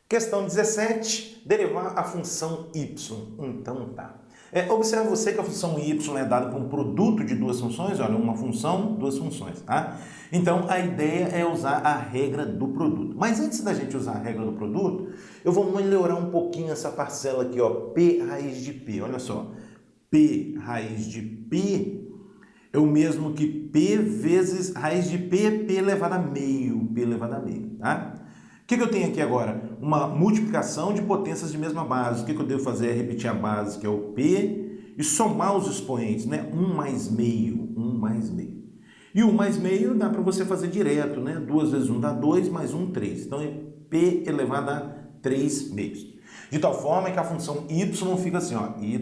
Questão 17, derivar a função y. Então tá. Observe você que a função y é dada por um produto de duas funções, olha, uma função, duas funções, tá? Então a ideia é usar a regra do produto. Mas antes da gente usar a regra do produto, eu vou melhorar um pouquinho essa parcela aqui, ó, p raiz de p, olha só. P raiz de p é o mesmo que p vezes raiz de p é p elevado a meio, tá? O que eu tenho aqui agora? Uma multiplicação de potências de mesma base. O que eu devo fazer é repetir a base, que é o P, e somar os expoentes, né? 1 mais meio, 1 mais meio. E 1 mais meio dá para você fazer direto, né? 2 vezes 1 dá 2, mais 1, 3. Então, é P elevado a 3 meios. De tal forma que a função y fica assim, ó. Y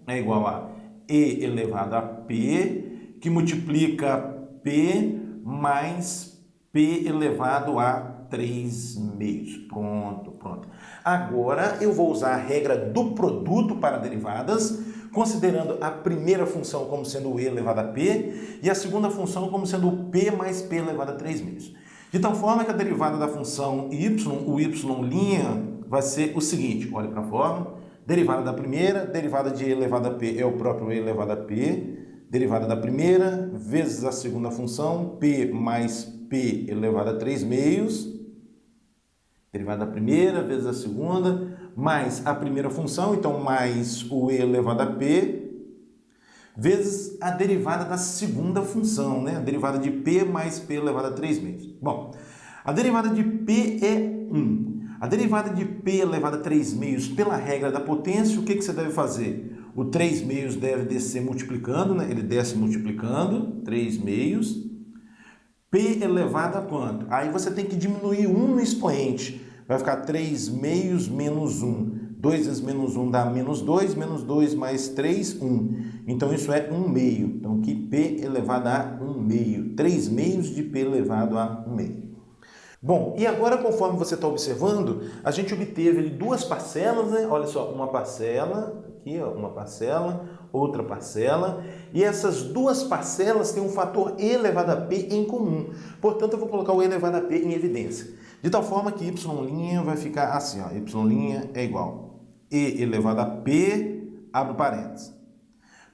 é igual a E elevado a P, que multiplica P mais P elevado a 3 meios. Pronto. Agora eu vou usar a regra do produto para derivadas, considerando a primeira função como sendo o e elevado a p e a segunda função como sendo o p mais p elevado a 3 meios. De tal forma que a derivada da função y, o y' vai ser o seguinte, olha para a fórmula, derivada da primeira, derivada de e elevado a p é o próprio e elevado a p, derivada da primeira vezes a segunda função, p mais p elevado a 3 meios, derivada da primeira vezes a segunda, mais a primeira função, então mais o e elevado a p, vezes a derivada da segunda função, né? A derivada de p mais p elevado a 3 meios. Bom, a derivada de p é 1. A derivada de p elevado a 3 meios pela regra da potência, o que você deve fazer? O 3 meios deve descer multiplicando, né? Ele desce multiplicando, 3 meios. P elevado a quanto? Aí você tem que diminuir 1 no expoente. Vai ficar 3 meios menos 1. 2 vezes menos 1 dá menos 2 mais 3, 1. Então isso é 1 meio. Então aqui P elevado a 1 meio. 3 meios de P elevado a 1 meio. Bom, e agora conforme você está observando, a gente obteve ali duas parcelas, né? Olha só, uma parcela, aqui ó, uma parcela, outra parcela, e essas duas parcelas têm um fator e elevado a p em comum. Portanto, eu vou colocar o e elevado a p em evidência. De tal forma que y' vai ficar assim, ó, y' é igual e elevado a p, abre parênteses.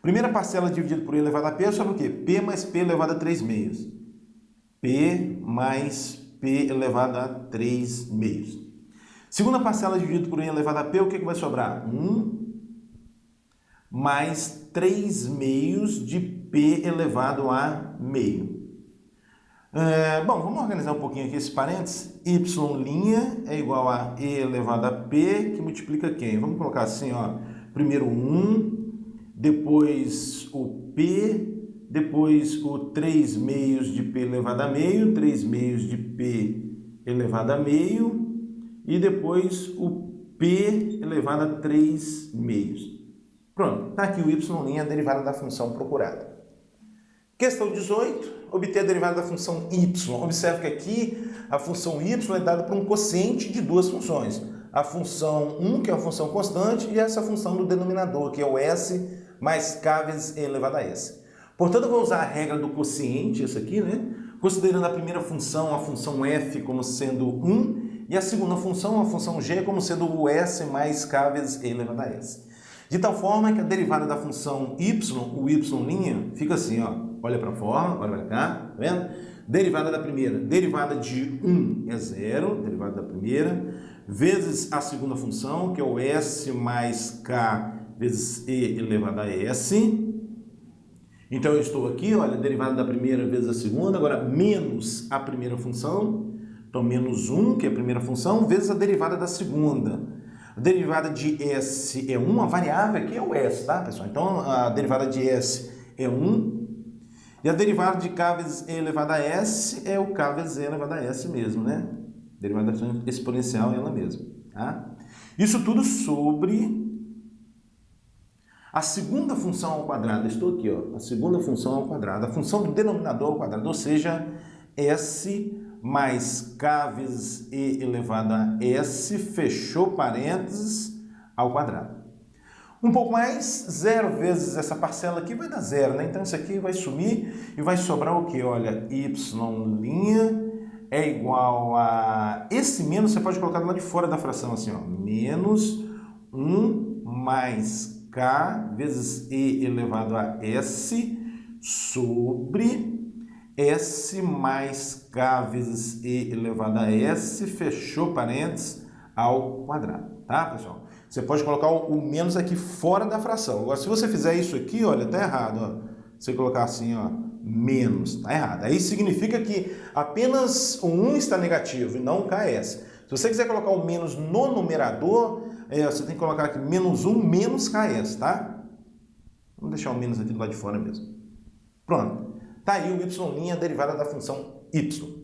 Primeira parcela dividida por e elevado a p é sobre o quê? P mais p elevado a 3 meios. P mais p elevado a 3 meios. Segunda parcela dividida por e elevado a p, o que vai sobrar? 1 mais 3 meios de p elevado a meio. Bom, vamos organizar um pouquinho aqui esse parênteses. Y' é igual a e elevado a p, que multiplica quem? Vamos colocar assim, ó. Primeiro 1, depois o p, depois o 3 meios de p elevado a meio, 3 meios de p elevado a meio, e depois o p elevado a 3 meios. Pronto, está aqui o y', a derivada da função procurada. Questão 18, obter a derivada da função y. Observe que aqui a função y é dada por um quociente de duas funções. A função 1, que é uma função constante, e essa função do denominador, que é o s mais k vezes e elevado a s. Portanto, eu vou usar a regra do quociente, essa aqui, né? Considerando a primeira função, a função f, como sendo 1, e a segunda função, a função g, como sendo o s mais k vezes e elevado a s. De tal forma que a derivada da função y, o y', fica assim, ó. Olha para a fórmula, olha para cá, tá vendo? Derivada da primeira, derivada de 1 é 0, derivada da primeira, vezes a segunda função, que é o s mais k vezes e elevado a s. Então eu estou aqui, olha, derivada da primeira vezes a segunda, agora menos a primeira função, então menos 1, que é a primeira função, vezes a derivada da segunda. A derivada de s é 1, a variável aqui é o s, tá, pessoal? Então a derivada de s é 1, e a derivada de k vezes e elevado a s é o k vezes e elevado a s mesmo, né? Derivada exponencial é ela mesma, tá? Isso tudo sobre a segunda função ao quadrado. Estou aqui, ó, a segunda função ao quadrado, a função do denominador ao quadrado, ou seja, s mais k vezes e elevado a s, fechou parênteses, ao quadrado. Um pouco mais, 0 vezes essa parcela aqui vai dar 0, né? Então isso aqui vai sumir e vai sobrar o quê? Olha, y' é igual a... Esse menos você pode colocar do lado de fora da fração, assim, ó. Menos 1 mais k vezes e elevado a s sobre s mais k vezes e elevado a s, fechou parênteses, ao quadrado, tá, pessoal? Você pode colocar o menos aqui fora da fração. Agora, se você fizer isso aqui, olha, tá errado, ó. Você colocar assim, ó, menos, tá errado. Aí significa que apenas o 1 está negativo e não o KS. Se você quiser colocar o menos no numerador, você tem que colocar aqui menos 1 menos KS, tá? Vamos deixar o menos aqui do lado de fora mesmo. Pronto. Tá aí o y' derivada da função y.